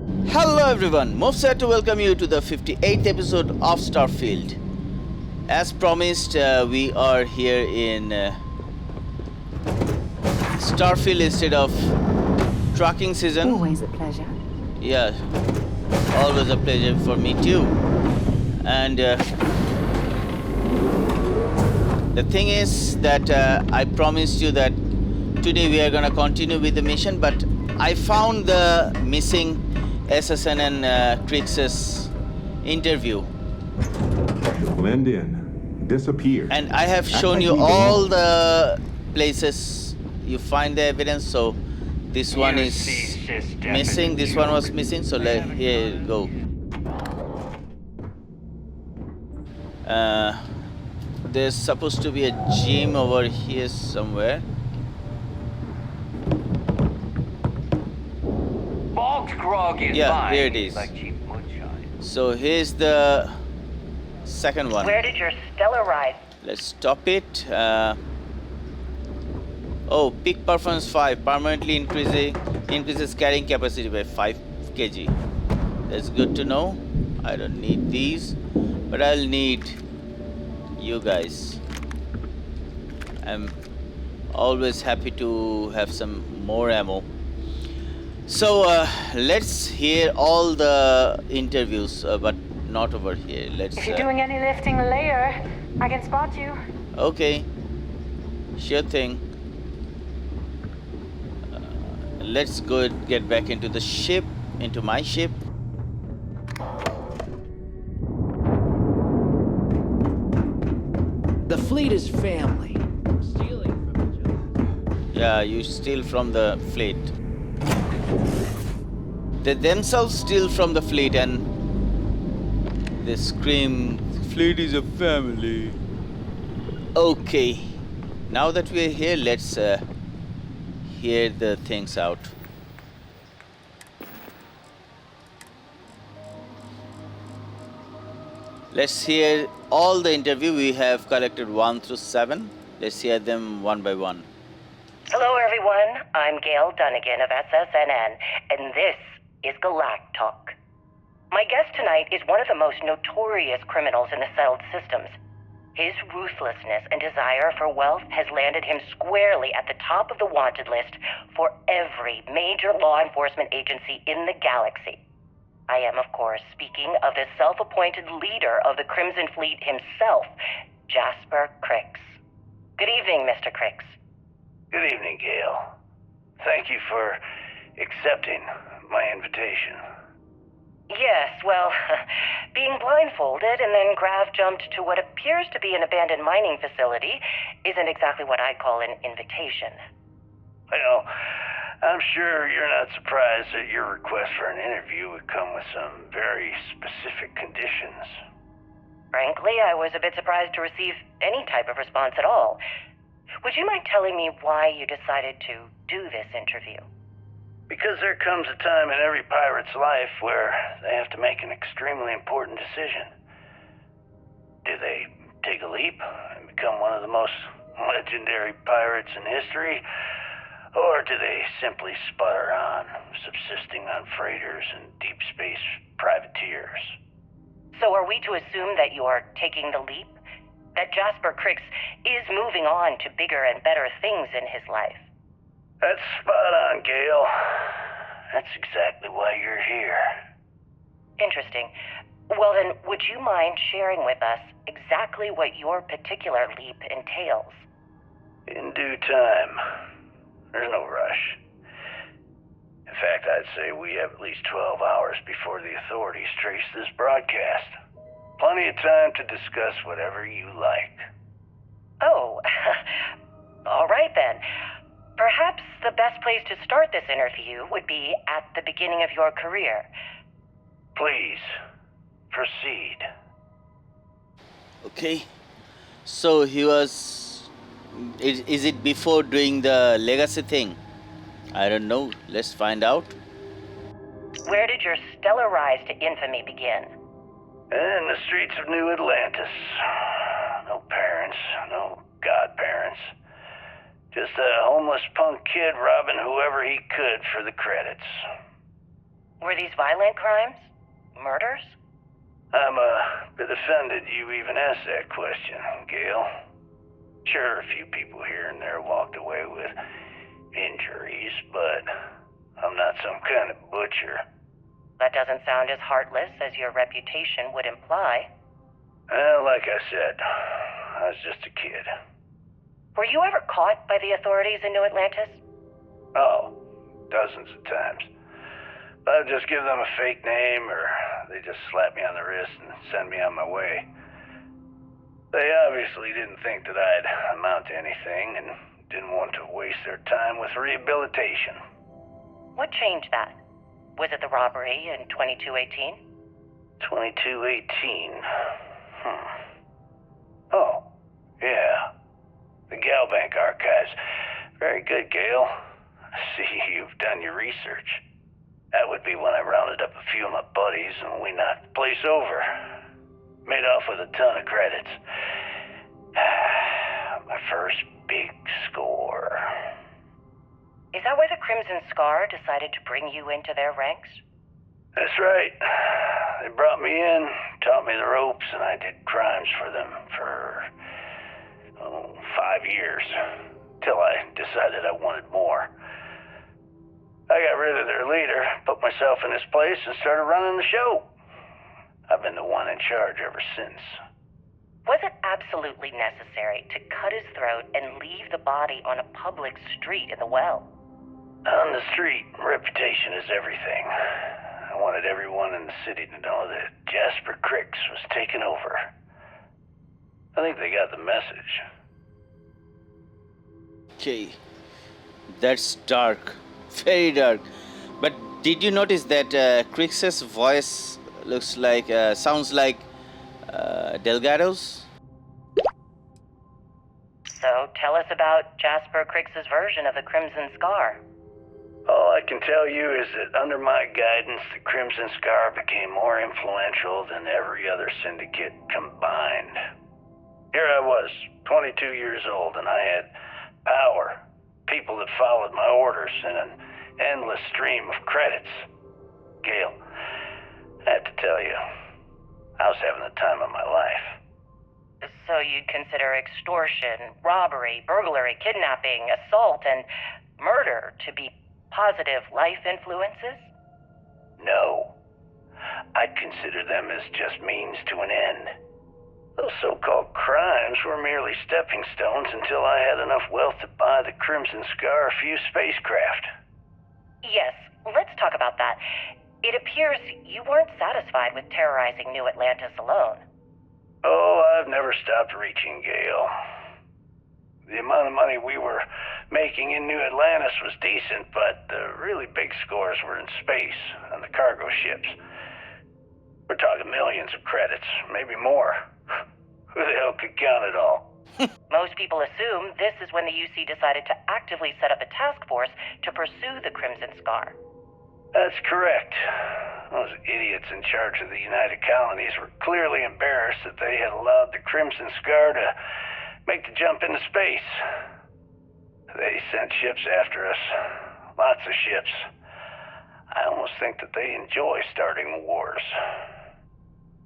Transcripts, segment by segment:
Hello everyone, MUFS here to welcome you to the 58th episode of Starfield. As promised, we are here in Starfield instead of trucking season. Always a pleasure. Yeah, always a pleasure for me too. And the thing is that I promised you that today we are gonna continue with the mission, but I found the missing SSN and Crix's interview. Blend in. Disappear. And I have shown you all the places you find the evidence, so this one is missing, this one was missing, so here you go. There's supposed to be a gym over here somewhere. Yeah, here it is. So here's the second one. Where did your Stella ride? Let's stop it. Oh, peak performance 5 permanently increases carrying capacity by 5 kg. That's good to know. I don't need these, but I'll need you guys. I'm always happy to have some more ammo. So let's hear all the interviews, but not over here. Let's. If you're doing any lifting later, I can spot you. Okay, sure thing. Let's go get back into the ship, into my ship. The fleet is family. Stealing from each other. Yeah, you steal from the fleet. They themselves steal from the fleet and they scream, "Fleet is a family." Okay, now that we're here, let's hear the things out. Let's hear all the interview. We have collected 1 through 7. Let's hear them one by one. Hello, everyone. I'm Gail Dunnigan of SSNN, and this is Galactalk. My guest tonight is one of the most notorious criminals in the settled systems. His ruthlessness and desire for wealth has landed him squarely at the top of the wanted list for every major law enforcement agency in the galaxy. I am, of course, speaking of the self-appointed leader of the Crimson Fleet himself, Jasper Crix. Good evening, Mr. Crix. Good evening, Gail. Thank you for accepting my invitation. Yes, well, being blindfolded and then grav jumped to what appears to be an abandoned mining facility isn't exactly what I'd call an invitation. Well, I'm sure you're not surprised that your request for an interview would come with some very specific conditions. Frankly, I was a bit surprised to receive any type of response at all. Would you mind telling me why you decided to do this interview? Because there comes a time in every pirate's life where they have to make an extremely important decision. Do they take a leap and become one of the most legendary pirates in history? Or do they simply sputter on, subsisting on freighters and deep space privateers? So are we to assume that you are taking the leap? That Jasper Crix is moving on to bigger and better things in his life? That's spot on, Gail. That's exactly why you're here. Interesting. Well then, would you mind sharing with us exactly what your particular leap entails? In due time. There's no rush. In fact, I'd say we have at least 12 hours before the authorities trace this broadcast. Plenty of time to discuss whatever you like. Oh, all right then. Perhaps the best place to start this interview would be at the beginning of your career. Please, proceed. Okay, so he was. Is it before doing the legacy thing? I don't know. Let's find out. Where did your stellar rise to infamy begin? In the streets of New Atlantis. No parents, no godparents. Just a homeless punk kid robbing whoever he could for the credits. Were these violent crimes? Murders? I'm a bit offended you even asked that question, Gail. Sure, a few people here and there walked away with injuries, but I'm not some kind of butcher. That doesn't sound as heartless as your reputation would imply. Well, like I said, I was just a kid. Were you ever caught by the authorities in New Atlantis? Oh, dozens of times. But I'd just give them a fake name, or they just slap me on the wrist and send me on my way. They obviously didn't think that I'd amount to anything and didn't want to waste their time with rehabilitation. What changed that? Was it the robbery in 2218? 2218. Oh, yeah. The Galbank archives. Very good, Gail. I see you've done your research. That would be when I rounded up a few of my buddies and we knocked the place over. Made off with a ton of credits. My first big score. Is that why the Crimson Scar decided to bring you into their ranks? That's right. They brought me in, taught me the ropes, and I did crimes for them for 5 years. Till I decided I wanted more. I got rid of their leader, put myself in his place, and started running the show. I've been the one in charge ever since. Was it absolutely necessary to cut his throat and leave the body on a public street in the well? On the street, reputation is everything. I wanted everyone in the city to know that Jasper Cricks was taking over. I think they got the message. Okay, that's dark, very dark. But did you notice that Crix's voice looks like, sounds like Delgado's? So tell us about Jasper Crix's version of the Crimson Scar. All I can tell you is that under my guidance, the Crimson Scar became more influential than every other syndicate combined. Here I was, 22 years old, and I had power, people that followed my orders, and an endless stream of credits. Gail, I have to tell you, I was having the time of my life. So you'd consider extortion, robbery, burglary, kidnapping, assault, and murder to be positive life influences? No. I'd consider them as just means to an end. Those so-called crimes were merely stepping stones until I had enough wealth to buy the Crimson Scar a few spacecraft. Yes, let's talk about that. It appears you weren't satisfied with terrorizing New Atlantis alone. Oh, I've never stopped reaching, Gail. The amount of money we were making in New Atlantis was decent, but the really big scores were in space, on the cargo ships. We're talking millions of credits, maybe more. Who the hell could count it all? Most people assume this is when the UC decided to actively set up a task force to pursue the Crimson Scar. That's correct. Those idiots in charge of the United Colonies were clearly embarrassed that they had allowed the Crimson Scar to make the jump into space. They sent ships after us. Lots of ships. I almost think that they enjoy starting wars.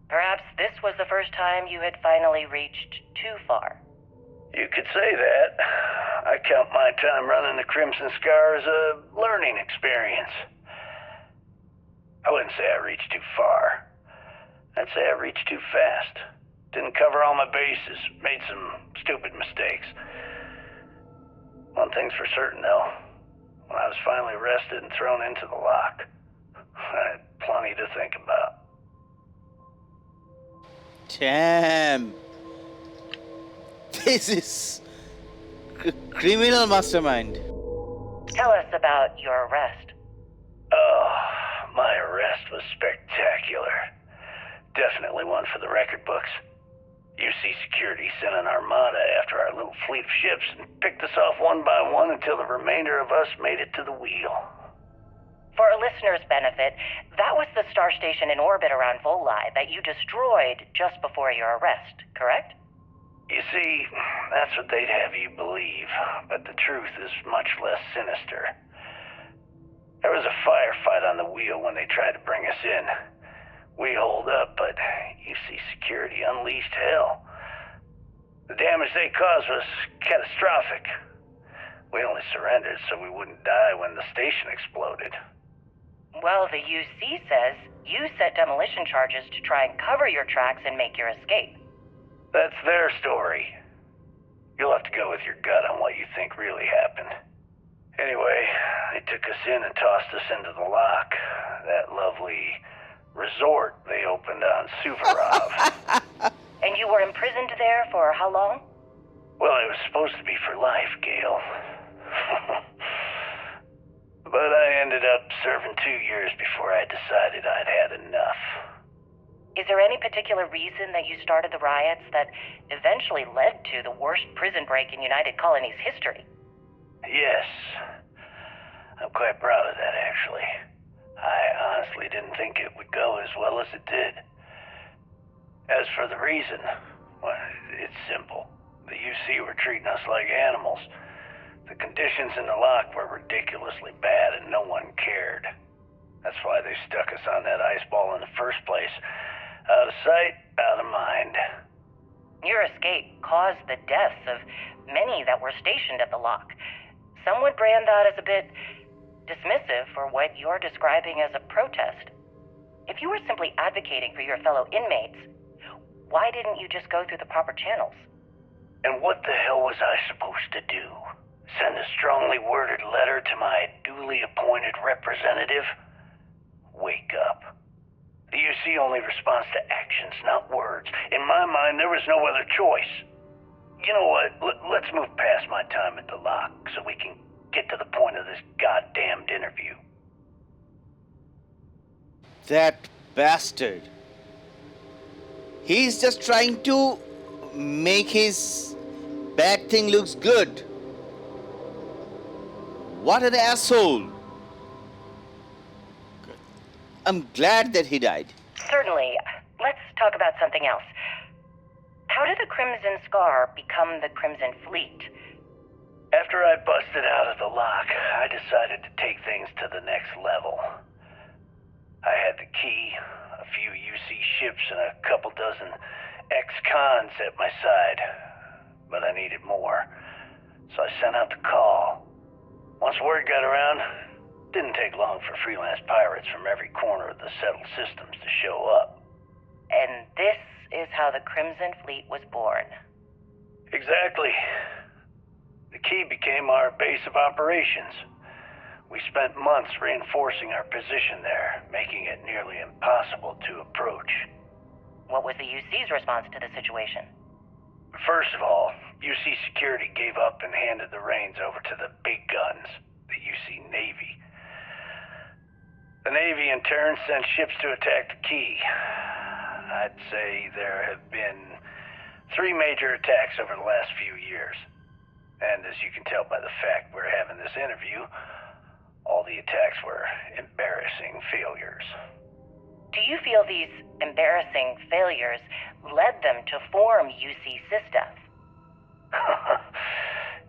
Perhaps this was the first time you had finally reached too far. You could say that. I count my time running the Crimson Scar as a learning experience. I wouldn't say I reached too far. I'd say I reached too fast. Didn't cover all my bases. Made some stupid mistakes. One thing's for certain, though. When I was finally arrested and thrown into the lock, I had plenty to think about. Damn. This is criminal mastermind. Tell us about your arrest. Oh, my arrest was spectacular. Definitely one for the record books. UC Security sent an armada after our little fleet of ships and picked us off one by one until the remainder of us made it to the wheel. For a listener's benefit, that was the star station in orbit around Voli that you destroyed just before your arrest, correct? You see, that's what they'd have you believe, but the truth is much less sinister. There was a firefight on the wheel when they tried to bring us in. We holed up, but UC security unleashed hell. The damage they caused was catastrophic. We only surrendered so we wouldn't die when the station exploded. Well, the UC says you set demolition charges to try and cover your tracks and make your escape. That's their story. You'll have to go with your gut on what you think really happened. Anyway, they took us in and tossed us into the lock. That lovely resort they opened on Suvorov. And you were imprisoned there for how long? Well, it was supposed to be for life, Gail. But I ended up serving 2 years before I decided I'd had enough. Is there any particular reason that you started the riots that eventually led to the worst prison break in United Colonies history? Yes. I'm quite proud of that, actually. I honestly didn't think it would go as well as it did. As for the reason, well, it's simple. The UC were treating us like animals. The conditions in the lock were ridiculously bad and no one cared. That's why they stuck us on that ice ball in the first place. Out of sight, out of mind. Your escape caused the deaths of many that were stationed at the lock. Some would brand that as a bit dismissive for what you're describing as a protest. If you were simply advocating for your fellow inmates, why didn't you just go through the proper channels? And what the hell was I supposed to do? Send a strongly worded letter to my duly appointed representative? Wake up. The UC only responds to actions, not words. In my mind, there was no other choice. You know what? Let's move past my time at the lock so we can get to the point of this goddamned interview. That bastard. He's just trying to make his bad thing looks good. What an asshole. I'm glad that he died. Certainly. Let's talk about something else. How did the Crimson Scar become the Crimson Fleet? After I busted out of the lock, I decided to take things to the next level. I had the key, a few UC ships, and a couple dozen ex-cons at my side. But I needed more, so I sent out the call. Once word got around, it didn't take long for freelance pirates from every corner of the settled systems to show up. And this is how the Crimson Fleet was born. Exactly. The key became our base of operations. We spent months reinforcing our position there, making it nearly impossible to approach. What was the UC's response to the situation? First of all, UC security gave up and handed the reins over to the big guns, the UC Navy. The Navy, in turn, sent ships to attack the key. I'd say there have been 3 major attacks over the last few years. And as you can tell by the fact we're having this interview, all the attacks were embarrassing failures. Do you feel these embarrassing failures led them to form UC System?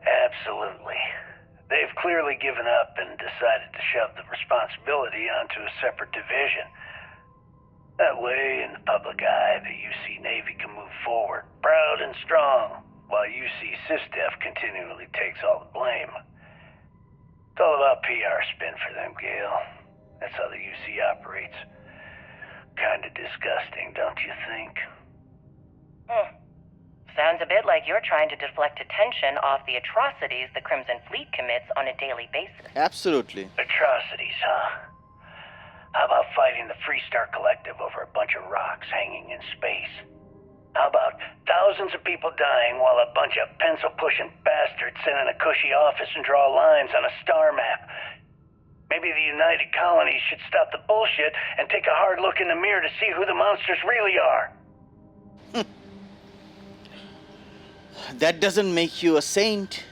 Absolutely. They've clearly given up and decided to shove the responsibility onto a separate division. That way, in the public eye, the UC Navy can move forward, proud and strong, while UC SysDef continually takes all the blame. It's all about PR spin for them, Gail. That's how the UC operates. Kinda disgusting, don't you think? Sounds a bit like you're trying to deflect attention off the atrocities the Crimson Fleet commits on a daily basis. Absolutely. Atrocities, huh? How about fighting the Freestar Collective over a bunch of rocks hanging in space? How about thousands of people dying while a bunch of pencil-pushing bastards sit in a cushy office and draw lines on a star map? Maybe the United Colonies should stop the bullshit and take a hard look in the mirror to see who the monsters really are. That doesn't make you a saint.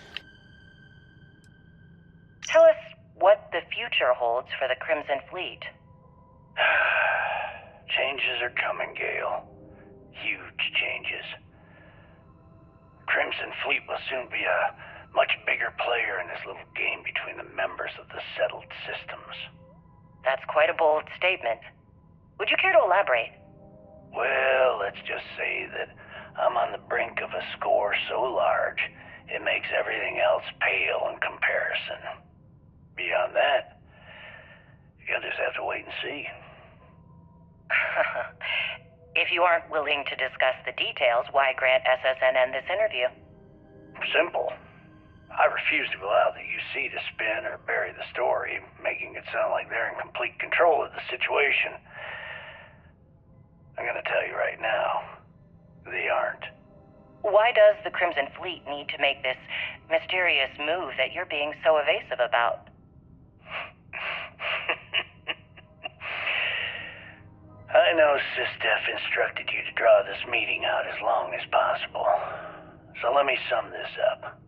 Tell us what the future holds for the Crimson Fleet. Changes are coming, Gail. Huge changes. Crimson Fleet will soon be a much bigger bigger player in this little game between the members of the settled systems. That's quite a bold statement. Would you care to elaborate? Well, let's just say that I'm on the brink of a score so large, it makes everything else pale in comparison. Beyond that, you'll just have to wait and see. If you aren't willing to discuss the details, why grant SSNN this interview? Simple. I refuse to allow the UC to spin or bury the story, making it sound like they're in complete control of the situation. I'm gonna tell you right now, they aren't. Why does the Crimson Fleet need to make this mysterious move that you're being so evasive about? I know SysDef instructed you to draw this meeting out as long as possible. So let me sum this up.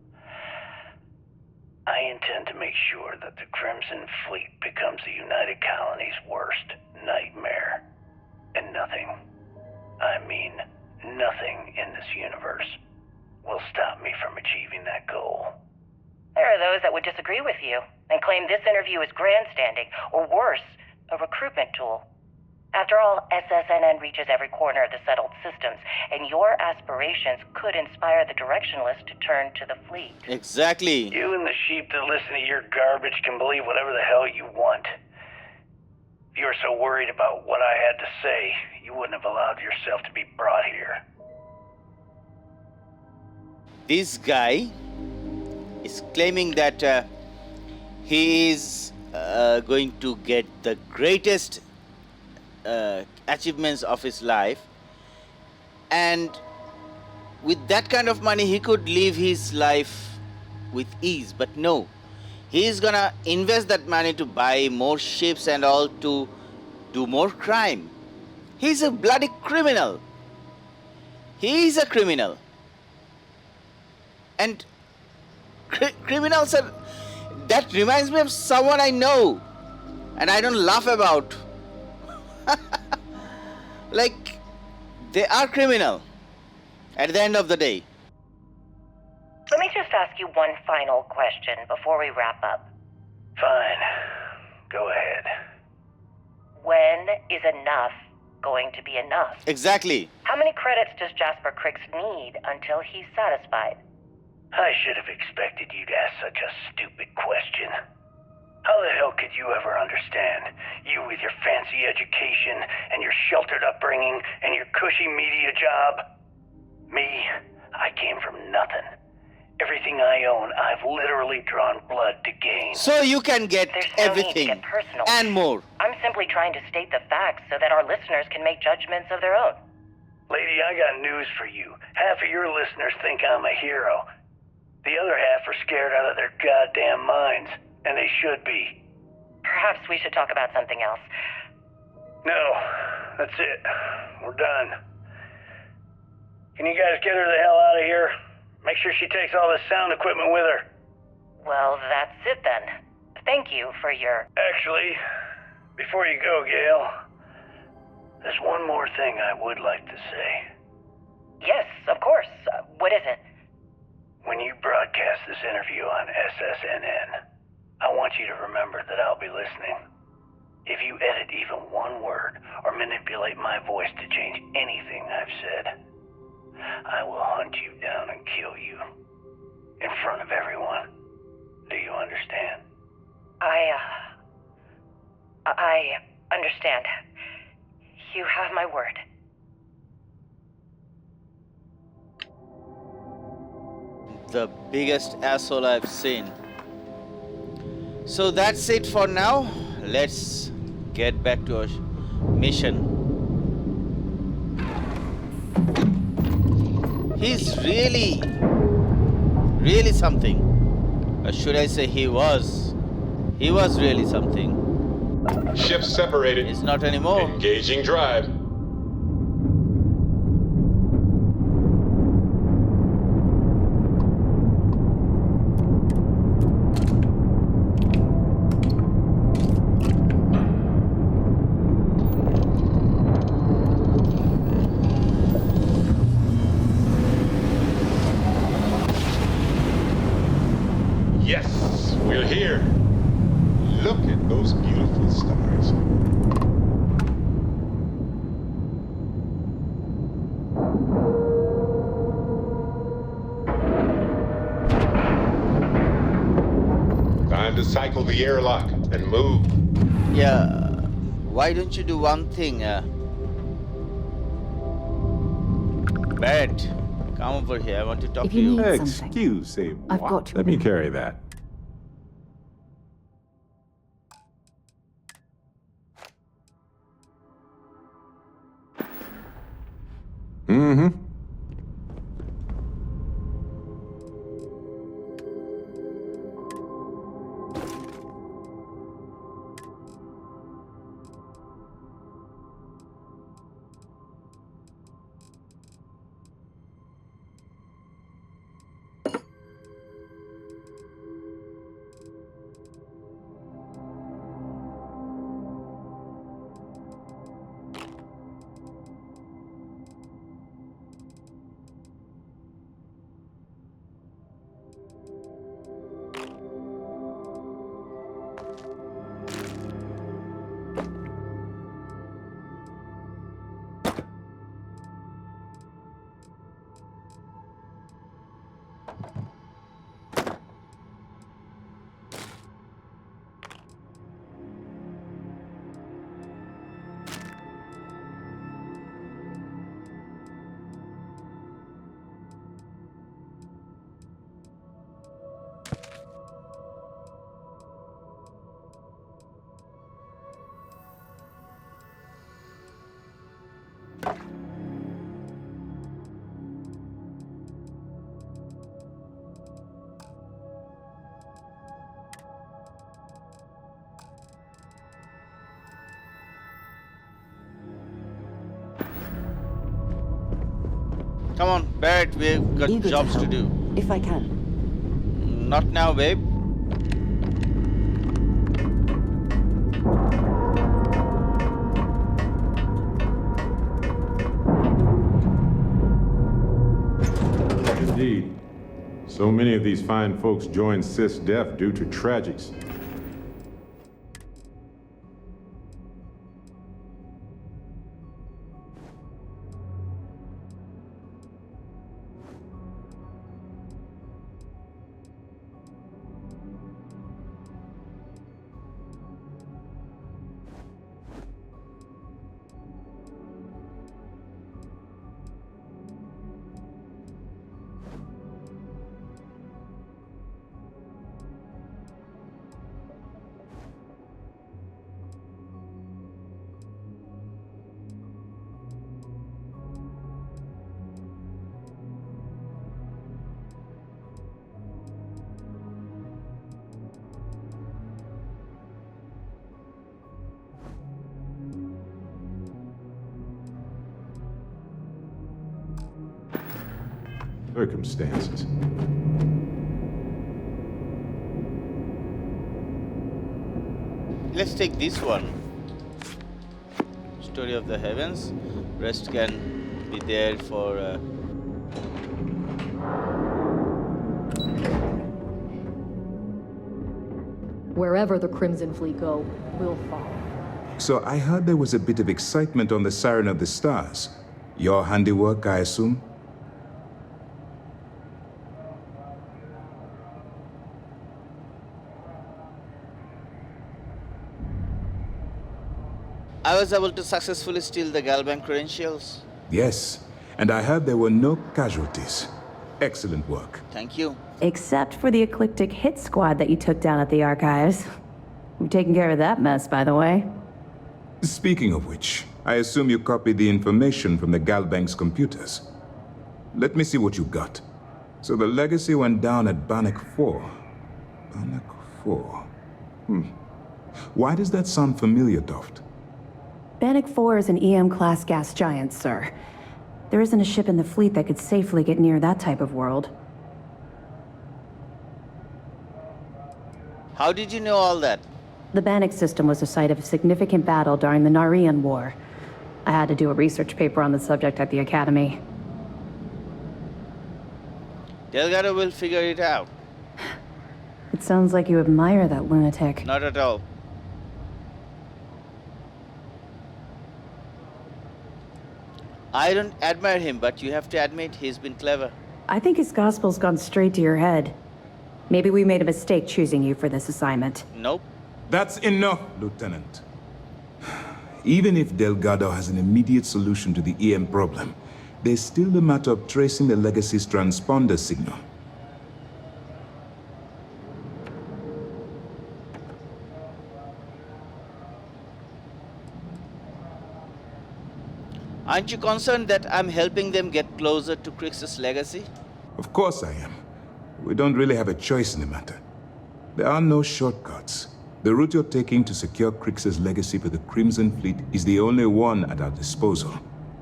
I intend to make sure that the Crimson Fleet becomes the United Colony's worst nightmare. And nothing, I mean nothing in this universe, will stop me from achieving that goal. There are those that would disagree with you and claim this interview is grandstanding, or worse, a recruitment tool. After all, SSNN reaches every corner of the settled systems, and your aspirations could inspire the directionless to turn to the fleet. Exactly. You and the sheep that listen to your garbage can believe whatever the hell you want. If you were so worried about what I had to say, you wouldn't have allowed yourself to be brought here. This guy is claiming that he is going to get the greatest achievements of his life, and with that kind of money he could live his life with ease. But no, he is gonna invest that money to buy more ships and all, to do more crime. He's a bloody criminal. He is a criminal. And criminals are... That reminds me of someone I know, and I don't laugh about. Like, they are criminal at the end of the day. Let me just ask you one final question before we wrap up. Fine. Go ahead. When is enough going to be enough? Exactly. How many credits does Jasper Cricks need until he's satisfied? I should have expected you to ask such a stupid question. How the hell could you ever understand? You with your fancy education and your sheltered upbringing and your cushy media job. Me, I came from nothing. Everything I own, I've literally drawn blood to gain. So you can get There's no everything need to get personal. and more. I'm simply trying to state the facts so that our listeners can make judgments of their own. Lady, I got news for you. Half of your listeners think I'm a hero. The other half are scared out of their goddamn minds. And they should be. Perhaps we should talk about something else. No, that's it. We're done. Can you guys get her the hell out of here? Make sure she takes all this sound equipment with her. Well, that's it then. Thank you for your... Actually, before you go, Gail, there's one more thing I would like to say. Yes, of course. What is it? When you broadcast this interview on SSNN, I want you to remember that I'll be listening. If you edit even one word or manipulate my voice to change anything I've said, I will hunt you down and kill you. In front of everyone. Do you understand? I understand. You have my word. The biggest asshole I've seen. So that's it for now. Let's get back to our mission. He's really something. Or should I say he was really something. Ships separated. He's not anymore. Engaging drive. the airlock and move. Yeah. Why don't you do one thing? Barrett, come over here. I want to talk If to you you. need something, Excuse me. I've got you Let me within carry that. Mm-hmm. Come on, Barrett, we've got eager jobs to help, do. if I can. Not now, babe. Indeed. So many of these fine folks join SysDef due to tragics. Circumstances. Let's take this one. Story of the Heavens. Rest can be there for. Wherever the Crimson Fleet go, we'll follow. So I heard there was a bit of excitement on the Siren of the Stars. Your handiwork, I assume? I was able to successfully steal the Galbank credentials. Yes, and I heard there were no casualties. Excellent work. Thank you. Except for the eclectic hit squad that you took down at the archives. We've taken care of that mess, by the way. Speaking of which, I assume you copied the information from the Galbank's computers. Let me see what you got. So the legacy went down at Bannock 4. Bannock 4. Why does that sound familiar, Toft? Bannock 4 is an EM-class gas giant, sir. There isn't a ship in the fleet that could safely get near that type of world. How did you know all that? The Bannock system was the site of a significant battle during the Narian War. I had to do a research paper on the subject at the Academy. Delgado will figure it out. It sounds like you admire that lunatic. Not at all. I don't admire him, but you have to admit he's been clever. I think his gospel's gone straight to your head. Maybe we made a mistake choosing you for this assignment. Nope. That's enough, Lieutenant. Even if Delgado has an immediate solution to the EM problem, there's still the matter of tracing the Legacy's transponder signal. Aren't you concerned that I'm helping them get closer to Crix's legacy? Of course I am. We don't really have a choice in the matter. There are no shortcuts. The route you're taking to secure Crix's legacy for the Crimson Fleet is the only one at our disposal.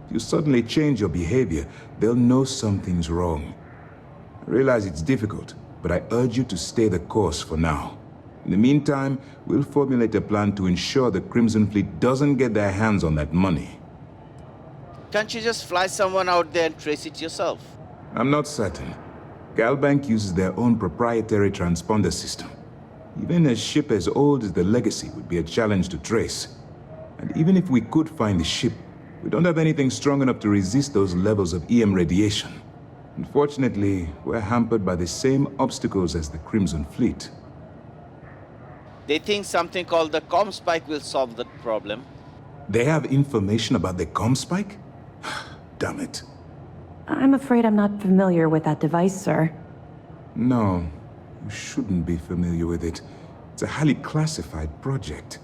If you suddenly change your behavior, they'll know something's wrong. I realize it's difficult, but I urge you to stay the course for now. In the meantime, we'll formulate a plan to ensure the Crimson Fleet doesn't get their hands on that money. Can't you just fly someone out there and trace it yourself? I'm not certain. Galbank uses their own proprietary transponder system. Even a ship as old as the Legacy would be a challenge to trace. And even if we could find the ship, we don't have anything strong enough to resist those levels of EM radiation. Unfortunately, we're hampered by the same obstacles as the Crimson Fleet. They think something called the comm spike will solve that problem. They have information about the comm spike? Damn it. I'm afraid I'm not familiar with that device, sir. No, you shouldn't be familiar with it. It's a highly classified project.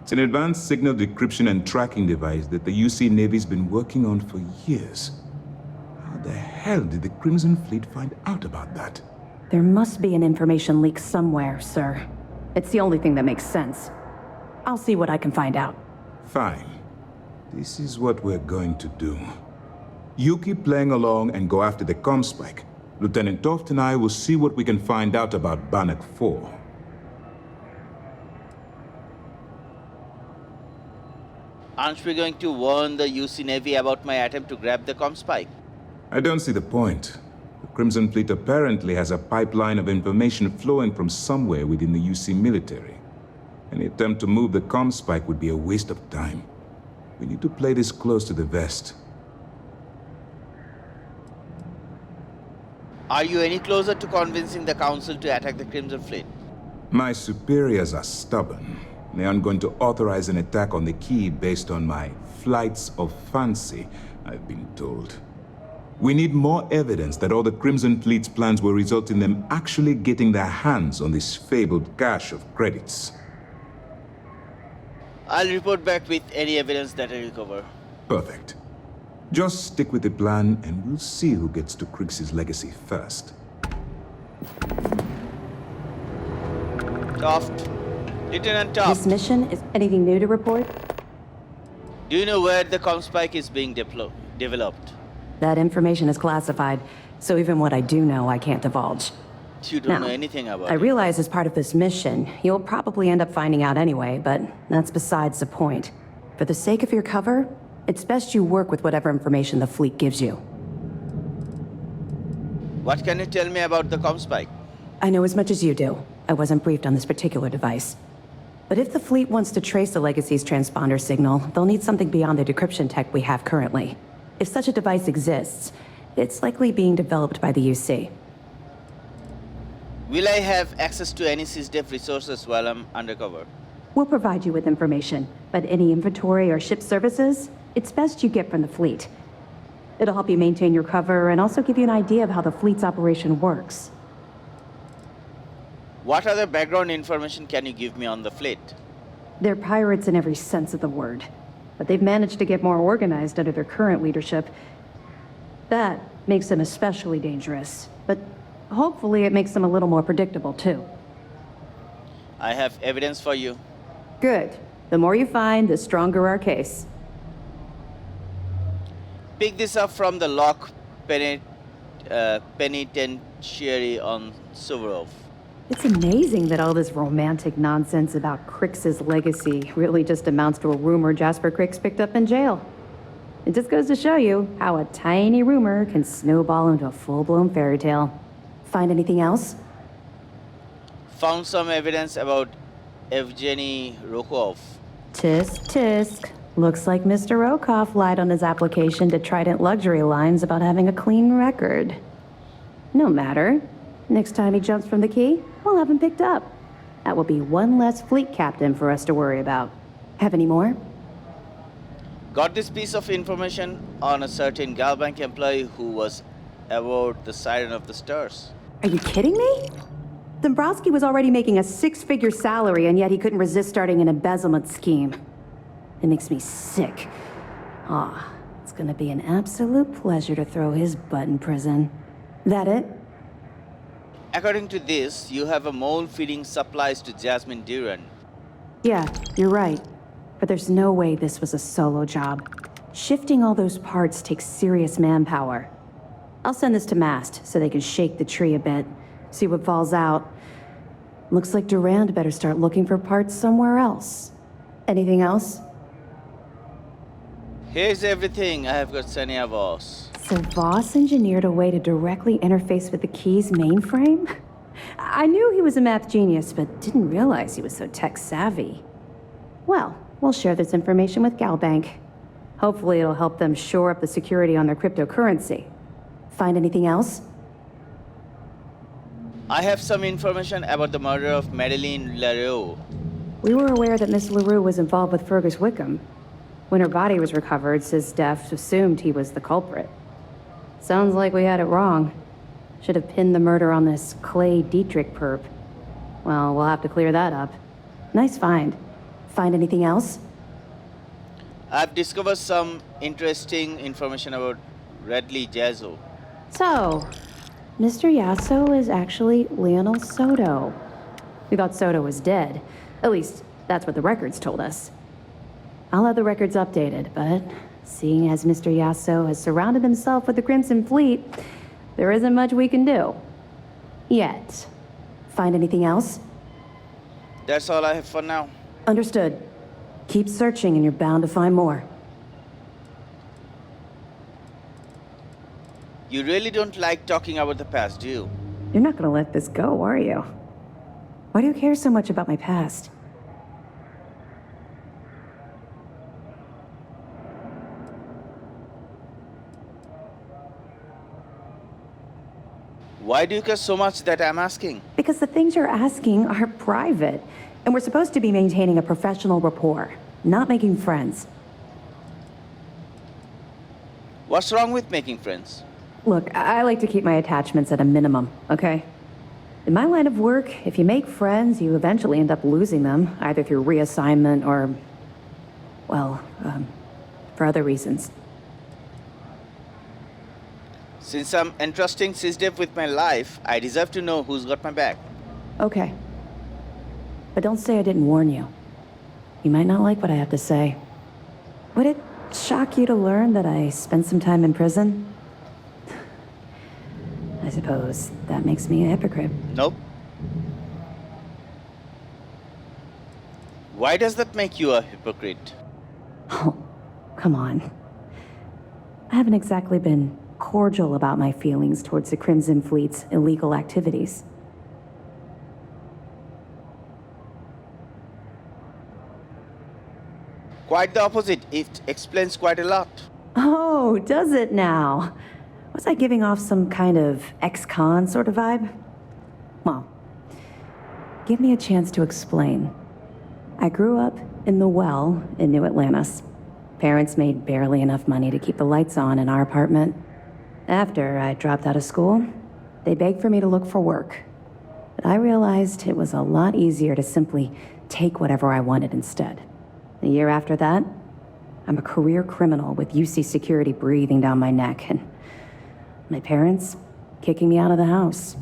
It's an advanced signal decryption and tracking device that the UC Navy's been working on for years. How the hell did the Crimson Fleet find out about that? There must be an information leak somewhere, sir. It's the only thing that makes sense. I'll see what I can find out. Fine. This is what we're going to do. You keep playing along and go after the comm spike. Lieutenant Toft and I will see what we can find out about Bannock 4. Aren't we going to warn the UC Navy about my attempt to grab the comm spike? I don't see the point. The Crimson Fleet apparently has a pipeline of information flowing from somewhere within the UC military. Any attempt to move the comm spike would be a waste of time. We need to play this close to the vest. Are you any closer to convincing the Council to attack the Crimson Fleet? My superiors are stubborn. They aren't going to authorize an attack on the key based on my flights of fancy, I've been told. We need more evidence that all the Crimson Fleet's plans will result in them actually getting their hands on this fabled cache of credits. I'll report back with any evidence that I recover. Perfect. Just stick with the plan, and we'll see who gets to Crix's legacy first. Toft. Lieutenant Toft. This mission is anything new to report? Do you know where the comm spike is being developed? That information is classified, so even what I do know, I can't divulge. You don't know Now, anything about I it. realize as part of this mission, you'll probably end up finding out anyway, but that's besides the point. For the sake of your cover, it's best you work with whatever information the fleet gives you. What can you tell me about the comm spike? I know as much as you do. I wasn't briefed on this particular device. But if the fleet wants to trace the Legacy's transponder signal, they'll need something beyond the decryption tech we have currently. If such a device exists, it's likely being developed by the UC. Will I have access to any SysDev resources while I'm undercover? We'll provide you with information, but any inventory or ship services, it's best you get from the fleet. It'll help you maintain your cover and also give you an idea of how the fleet's operation works. What other background information can you give me on the fleet? They're pirates in every sense of the word, but they've managed to get more organized under their current leadership. That makes them especially dangerous, but hopefully it makes them a little more predictable too. I have evidence for you. Good. The more you find, the stronger our case. Pick this up from the penitentiary on Suvorov. It's amazing that all this romantic nonsense about Crix's legacy really just amounts to a rumor Jasper Crix picked up in jail. It just goes to show you how a tiny rumor can snowball into a full-blown fairy tale. Find anything else? Found some evidence about Evgeny Rokov. Tisk, tisk. Looks like Mr. Rokov lied on his application to Trident Luxury Lines about having a clean record. No matter. Next time he jumps from the key, we'll have him picked up. That will be one less fleet captain for us to worry about. Have any more? Got this piece of information on a certain Galbank employee who was aboard the Siren of the Stars. Are you kidding me? Dombrowski was already making a six-figure salary, and yet he couldn't resist starting an embezzlement scheme. It makes me sick. It's gonna be an absolute pleasure to throw his butt in prison. That it? According to this, you have a mole feeding supplies to Jasmine Duran. Yeah, you're right. But there's no way this was a solo job. Shifting all those parts takes serious manpower. I'll send this to Mast so they can shake the tree a bit, see what falls out. Looks like Durand better start looking for parts somewhere else. Anything else? Here's everything I have got, Senia Voss. So Voss engineered a way to directly interface with the key's mainframe? I knew he was a math genius, but didn't realize he was so tech-savvy. Well, we'll share this information with Galbank. Hopefully it'll help them shore up the security on their cryptocurrency. Find anything else? I have some information about the murder of Madeline LaRue. We were aware that Miss LaRue was involved with Fergus Wickham. When her body was recovered, SysDef assumed he was the culprit. Sounds like we had it wrong. Should have pinned the murder on this Clay Dietrich perp. Well, we'll have to clear that up. Nice find. Find anything else? I've discovered some interesting information about Redley Jazzo. So, Mr. Yasso is actually Lionel Soto. We thought Soto was dead. At least, that's what the records told us. I'll have the records updated, but seeing as Mr. Yasso has surrounded himself with the Crimson Fleet, there isn't much we can do. Yet. Find anything else? That's all I have for now. Understood. Keep searching and you're bound to find more. You really don't like talking about the past, do you? You're not gonna let this go, are you? Why do you care so much about my past? Why do you care so much that I'm asking? Because the things you're asking are private, and we're supposed to be maintaining a professional rapport, not making friends. What's wrong with making friends? Look, I like to keep my attachments at a minimum, okay? In my line of work, if you make friends, you eventually end up losing them, either through reassignment or, well, for other reasons. Since I'm entrusting SysDev with my life, I deserve to know who's got my back. Okay. But don't say I didn't warn you. You might not like what I have to say. Would it shock you to learn that I spent some time in prison? I suppose that makes me a hypocrite. Nope. Why does that make you a hypocrite? Oh, come on. I haven't exactly been cordial about my feelings towards the Crimson Fleet's illegal activities. Quite the opposite. It explains quite a lot. Oh, does it now? Was I giving off some kind of ex-con sort of vibe? Well, give me a chance to explain. I grew up in the Well in New Atlantis. Parents made barely enough money to keep the lights on in our apartment. After I dropped out of school, they begged for me to look for work. But I realized it was a lot easier to simply take whatever I wanted instead. A year after that, I'm a career criminal with UC security breathing down my neck, and my parents kicking me out of the house.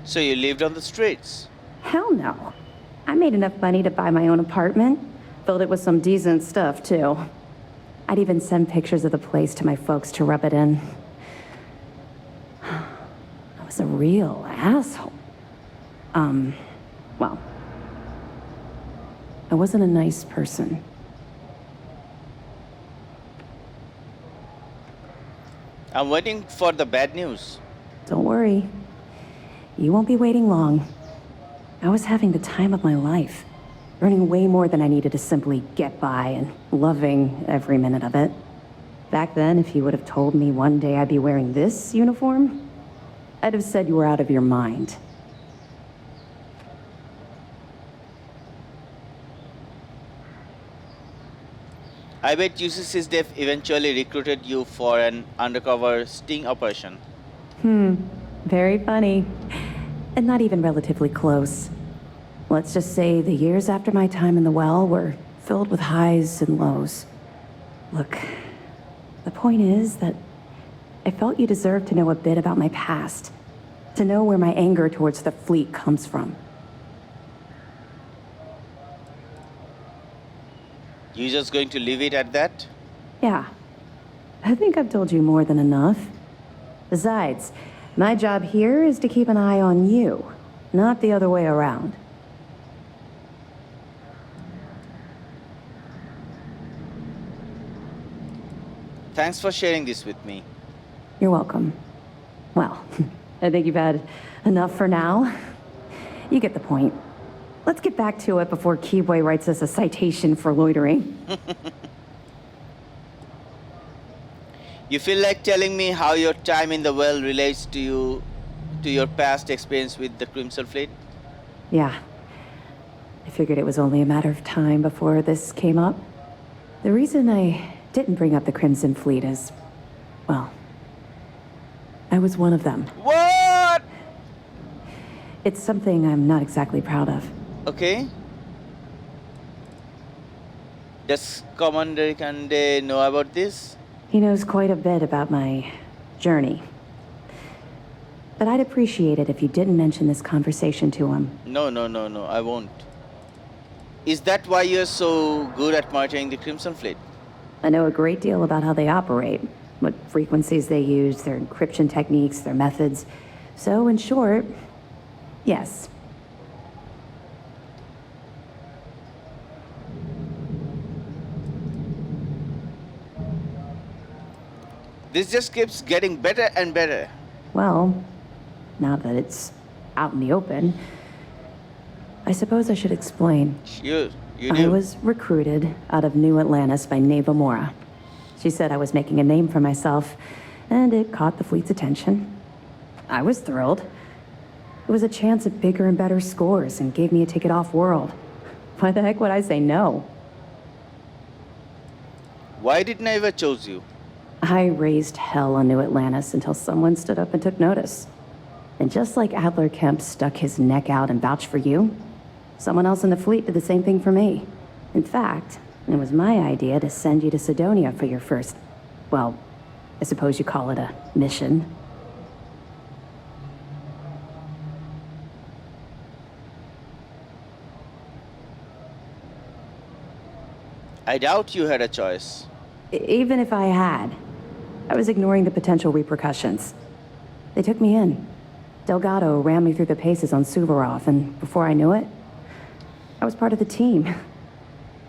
So you lived on the streets? Hell no. I made enough money to buy my own apartment. Filled it with some decent stuff, too. I'd even send pictures of the place to my folks to rub it in. I was a real asshole. Well, I wasn't a nice person. I'm waiting for the bad news. Don't worry. You won't be waiting long. I was having the time of my life. Earning way more than I needed to simply get by and loving every minute of it. Back then, if you would have told me one day I'd be wearing this uniform, I'd have said you were out of your mind. I bet UCC's Def eventually recruited you for an undercover sting operation. Very funny. And not even relatively close. Let's just say the years after my time in the well were filled with highs and lows. Look, the point is that I felt you deserved to know a bit about my past. To know where my anger towards the fleet comes from. You just going to leave it at that? Yeah. I think I've told you more than enough. Besides, my job here is to keep an eye on you, not the other way around. Thanks for sharing this with me. You're welcome. Well, I think you've had enough for now. You get the point. Let's get back to it before Keyboy writes us a citation for loitering. You feel like telling me how your time in the well relates to your past experience with the Crimson Fleet? Yeah. I figured it was only a matter of time before this came up. The reason I didn't bring up the Crimson Fleet is, well, I was one of them. What? It's something I'm not exactly proud of. Okay. Does Commander Kande know about this? He knows quite a bit about my journey. But I'd appreciate it if you didn't mention this conversation to him. No, I won't. Is that why you're so good at monitoring the Crimson Fleet? I know a great deal about how they operate, what frequencies they use, their encryption techniques, their methods. So, in short, yes. This just keeps getting better and better. Well, now that it's out in the open, I suppose I should explain. You I do. was recruited out of New Atlantis by Neva Mora. She said I was making a name for myself, and it caught the fleet's attention. I was thrilled. It was a chance at bigger and better scores and gave me a ticket off-world. Why the heck would I say no? Why didn't I ever choose you? I raised hell on New Atlantis until someone stood up and took notice. And just like Adler Kemp stuck his neck out and vouched for you, someone else in the fleet did the same thing for me. In fact, it was my idea to send you to Sidonia for your first, well, I suppose you call it a mission. I doubt you had a choice. Even if I had, I was ignoring the potential repercussions. They took me in. Delgado ran me through the paces on Suvorov, and before I knew it, I was part of the team.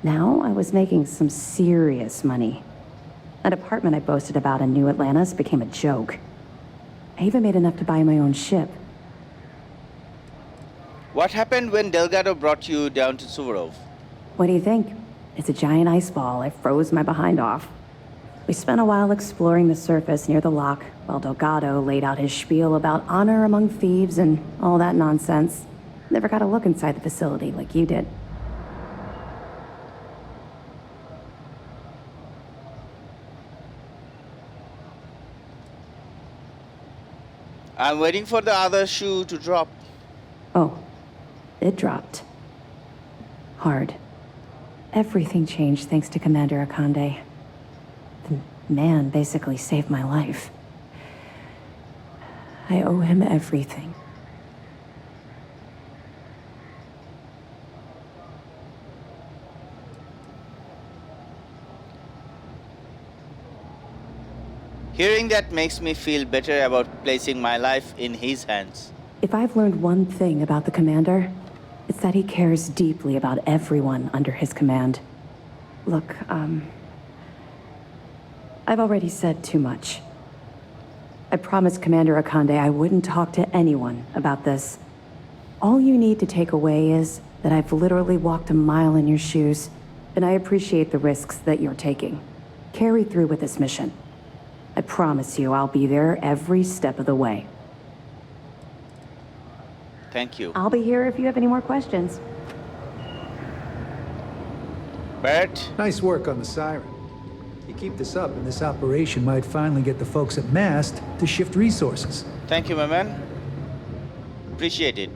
Now I was making some serious money. That apartment I boasted about in New Atlantis became a joke. I even made enough to buy my own ship. What happened when Delgado brought you down to Suvorov? What do you think? It's a giant ice ball. I froze my behind off. We spent a while exploring the surface near the lock, while Delgado laid out his spiel about honor among thieves and all that nonsense. Never got a look inside the facility like you did. I'm waiting for the other shoe to drop. Oh, it dropped. Hard. Everything changed thanks to Commander Akande. The man basically saved my life. I owe him everything. Hearing that makes me feel better about placing my life in his hands. If I've learned one thing about the Commander, it's that he cares deeply about everyone under his command. Look, I've already said too much. I promised Commander Akande I wouldn't talk to anyone about this. All you need to take away is that I've literally walked a mile in your shoes, and I appreciate the risks that you're taking. Carry through with this mission. I promise you I'll be there every step of the way. Thank you. I'll be here if you have any more questions. Barrett, Nice work on the siren. You keep this up, and this operation might finally get the folks at MAST to shift resources. thank you, my man. Appreciate it.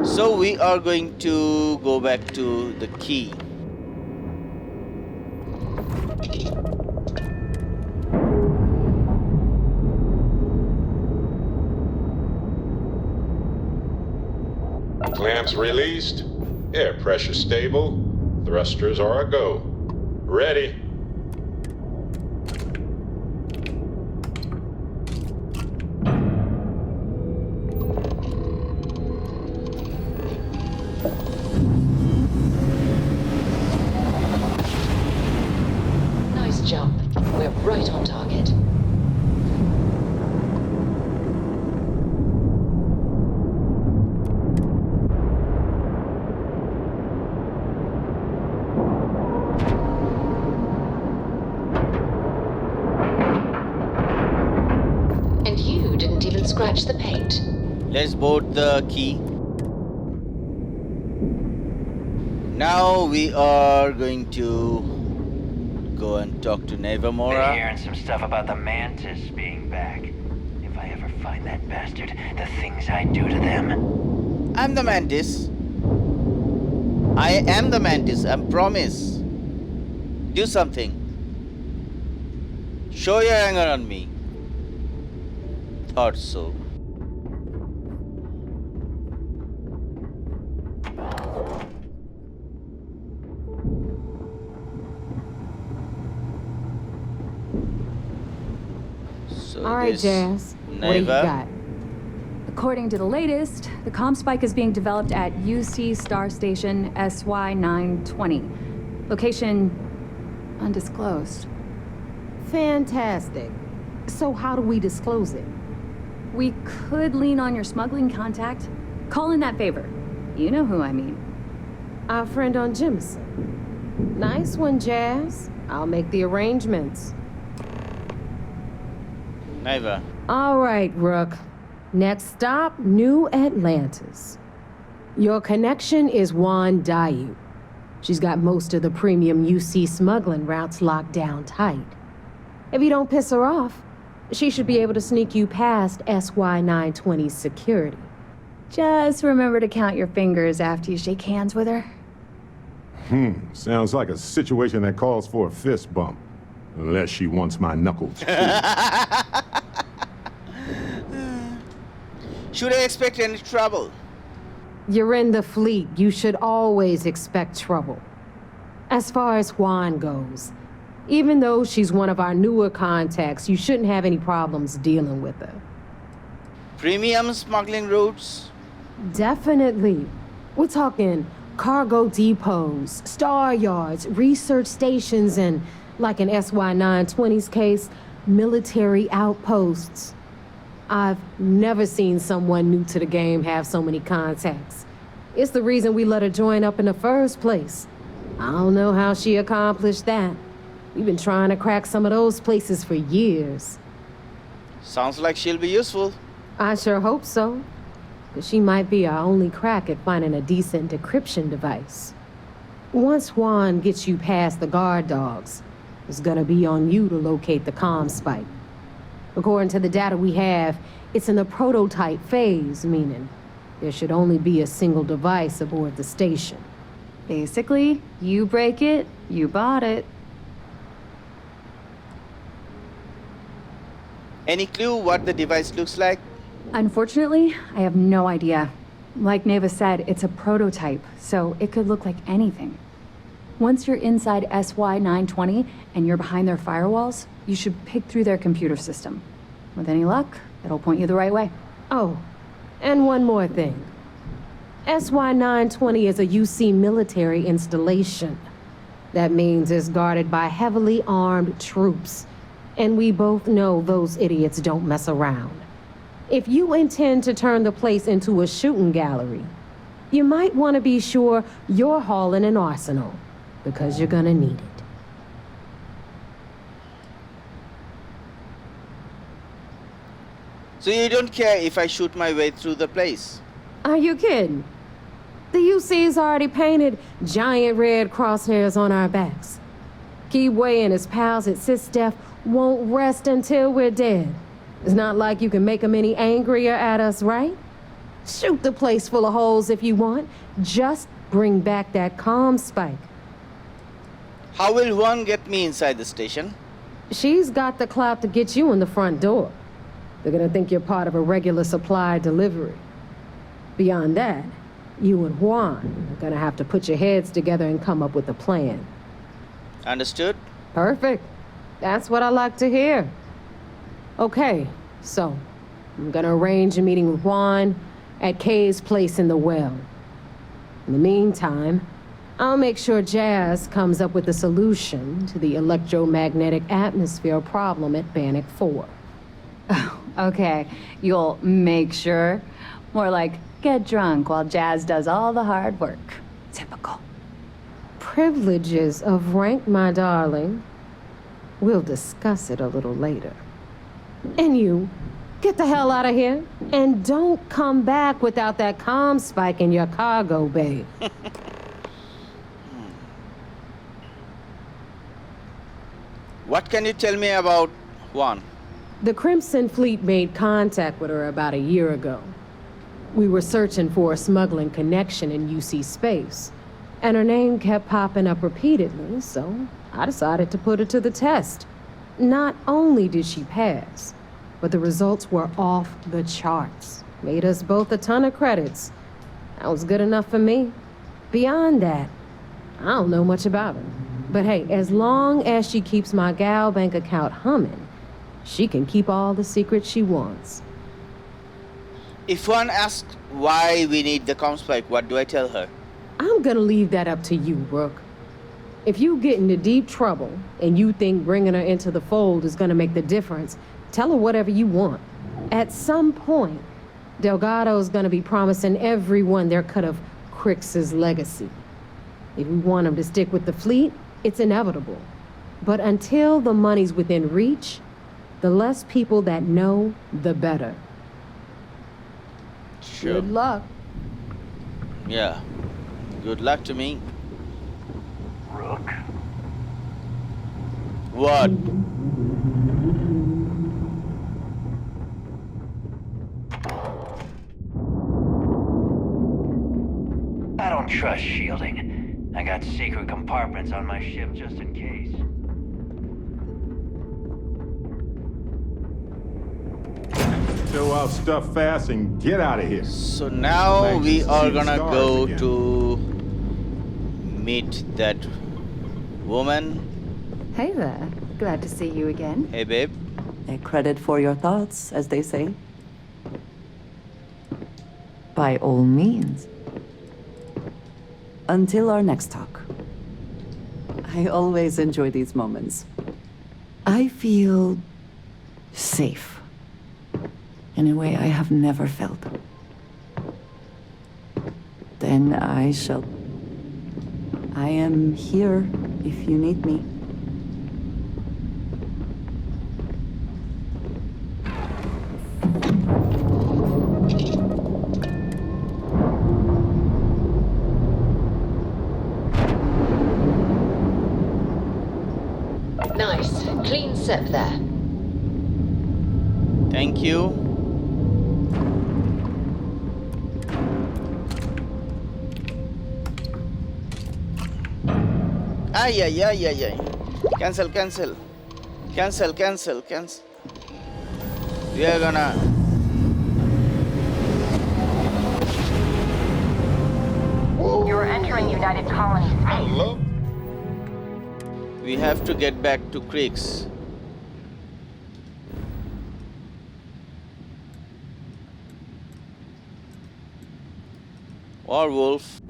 So we are going to go back to the key. Clamps released. Air pressure stable. Thrusters are a go. Ready. Nice jump. We're right on target. And you didn't even scratch the paint. Let's board the key. Now we are going to go and talk to Been Nevermora. hearing some stuff about the Mantis being back. If I ever find that bastard, the things I do to them. I'm the Mantis. I am the Mantis, I promise. Do something. Show your anger on me. Thought so. So All right, this Jazz. What do you Neva. got? According to the latest, the comm spike is being developed at UC Star Station SY920. Location undisclosed. Fantastic. So how do we disclose it? We could lean on your smuggling contact. Call in that favor. You know who I mean. Our friend on Jimison. Nice one, Jazz. I'll make the arrangements. Neva. All right, Rook. Next stop, New Atlantis. Your connection is Juan Dayu. She's got most of the premium UC smuggling routes locked down tight. If you don't piss her off, she should be able to sneak you past SY920's security. Just remember to count your fingers after you shake hands with her. Sounds like a situation that calls for a fist bump. Unless she wants my knuckles. Should I expect any trouble? You're in the fleet. You should always expect trouble. As far as Juan goes, even though she's one of our newer contacts, you shouldn't have any problems dealing with her. Premium smuggling routes? Definitely. We're talking cargo depots, star yards, research stations, and, like in SY920's case, military outposts. I've never seen someone new to the game have so many contacts. It's the reason we let her join up in the first place. I don't know how she accomplished that. We've been trying to crack some of those places for years. Sounds like she'll be useful. I sure hope so. 'Cause she might be our only crack at finding a decent decryption device. Once Juan gets you past the guard dogs, it's gonna be on you to locate the comm spike. According to the data we have, it's in the prototype phase, meaning there should only be a single device aboard the station. Basically, you break it, you bought it. Any clue what the device looks like? Unfortunately, I have no idea. Like Neva said, it's a prototype, so it could look like anything. Once you're inside SY920 and you're behind their firewalls, you should pick through their computer system. With any luck, it'll point you the right way. Oh, and one more thing. SY920 is a UC military installation. That means it's guarded by heavily armed troops. And we both know those idiots don't mess around. If you intend to turn the place into a shooting gallery, you might want to be sure you're hauling an arsenal, because you're gonna need it. So you don't care if I shoot my way through the place? Are you kidding? The UC's already painted giant red crosshairs on our backs. Keyway and his pals at SysDef won't rest until we're dead. It's not like you can make them any angrier at us, right? Shoot the place full of holes if you want. Just bring back that comm spike. How will Juan get me inside the station? She's got the clout to get you in the front door. They're gonna think you're part of a regular supply delivery. Beyond that, you and Juan are gonna have to put your heads together and come up with a plan. Understood? Perfect. That's what I like to hear. Okay, so I'm gonna arrange a meeting with Juan at Kay's place in the well. In the meantime, I'll make sure Jazz comes up with a solution to the electromagnetic atmosphere problem at Bannock 4. Oh, okay. You'll make sure. More like get drunk while Jazz does all the hard work. Typical. Privileges of rank, my darling. We'll discuss it a little later. And you, get the hell out of here. And don't come back without that comm spike in your cargo bay. What can you tell me about Juan? The Crimson Fleet made contact with her about a year ago. We were searching for a smuggling connection in UC space, and her name kept popping up repeatedly, so I decided to put her to the test. Not only did she pass, but the results were off the charts. Made us both a ton of credits. That was good enough for me. Beyond that, I don't know much about her. But hey, as long as she keeps my gal bank account humming, she can keep all the secrets she wants. If one asks why we need the comm spike, what do I tell her? I'm gonna leave that up to you, Rook. If you get into deep trouble and you think bringing her into the fold is gonna make the difference, tell her whatever you want. At some point, Delgado's gonna be promising everyone their cut of Crix's legacy. If we want him to stick with the fleet, it's inevitable. But until the money's within reach, the less people that know, the better. Sure. Good luck. Yeah. Good luck to me. Rook? What? I don't trust shielding. I got secret compartments on my ship just in case. Show off stuff fast and get out of here. So now we are gonna go to meet that woman. Hey there. Glad to see you again. Hey, babe. A credit for your thoughts, as they say. By all means. Until our next talk. I always enjoy these moments. I feel safe. In a way I have never felt. Then I am here if you need me. Nice. Clean set there. Thank you. Ay, ay, ay, ay, ay. Cancel, cancel. Cancel, cancel, cancel. We are gonna... You're entering United Colony space. Hello? We have to get back to Creeks. Or Wolf.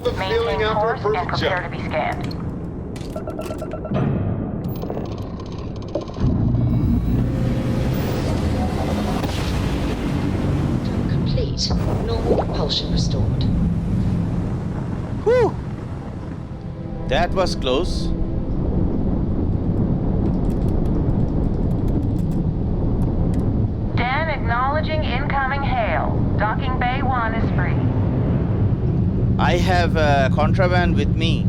The feeling Maintain after a course and perfect prepare to jump. be scanned. Complete. Normal propulsion restored. Whew! That was close. Docking Bay 1 is free. I have contraband with me.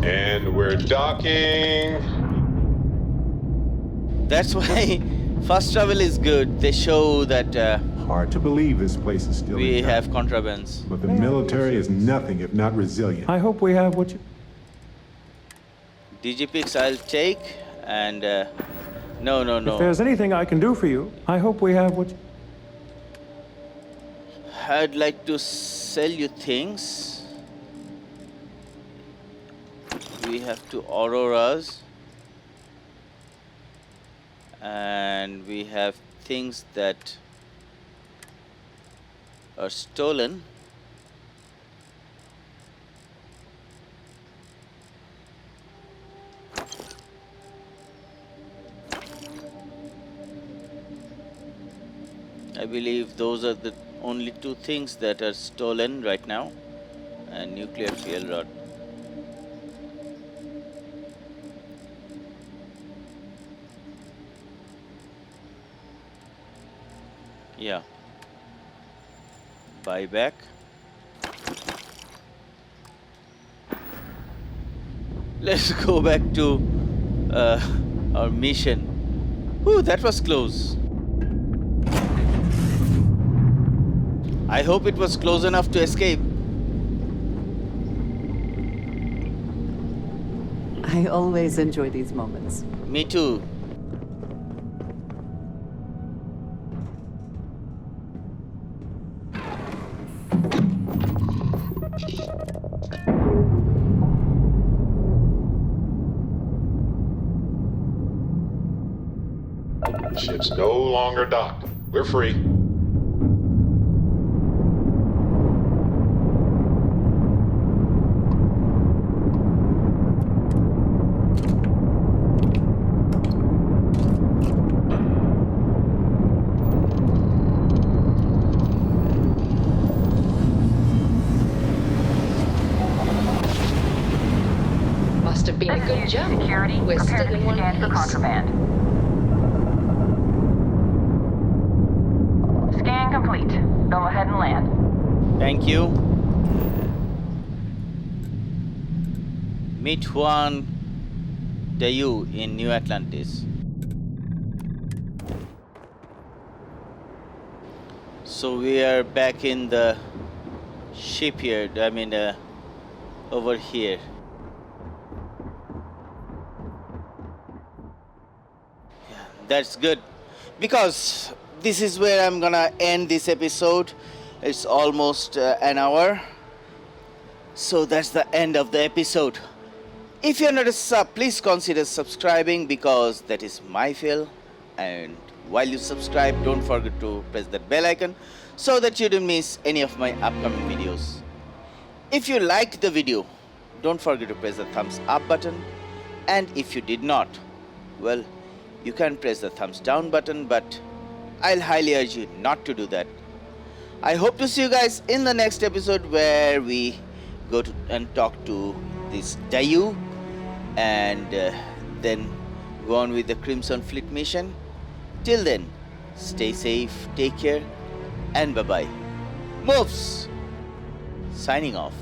And we're docking. That's why fast travel is good. They show that Hard to believe this place is still we intact. have contrabands. But the military is nothing if not resilient. I hope we have what you... DGPix I'll take, and no. If there's anything I can do for you, I hope we have what you... I'd like to sell you things. We have two Auroras, and we have things that are stolen. I believe those are the only two things that are stolen right now, and nuclear fuel rod. Yeah. Buy back. Let's go back to our mission. Ooh, that was close. I hope it was close enough to escape. I always enjoy these moments. Me too. Ship's no longer docked. We're free. Must have been a good jump. Security, We're prepare still to in one scan for piece. contraband. Scan complete. Go ahead and land. Thank you. Meet Juan Dayu in New Atlantis. So we are back in the shipyard, over here. Yeah, that's good, because this is where I'm gonna end this episode. It's almost an hour, so that's the end of the episode. If you're not a sub, please consider subscribing, because that is my feel. And while you subscribe, don't forget to press that bell icon so that you don't miss any of my upcoming videos. If you liked the video, don't forget to press the thumbs up button, and if you did not, well, you can press the thumbs down button, but I'll highly urge you not to do that. I hope to see you guys in the next episode, where we go to and talk to this Dayu, and then go on with the Crimson Fleet mission. Till then, stay safe, take care, and bye-bye. MUFS signing off.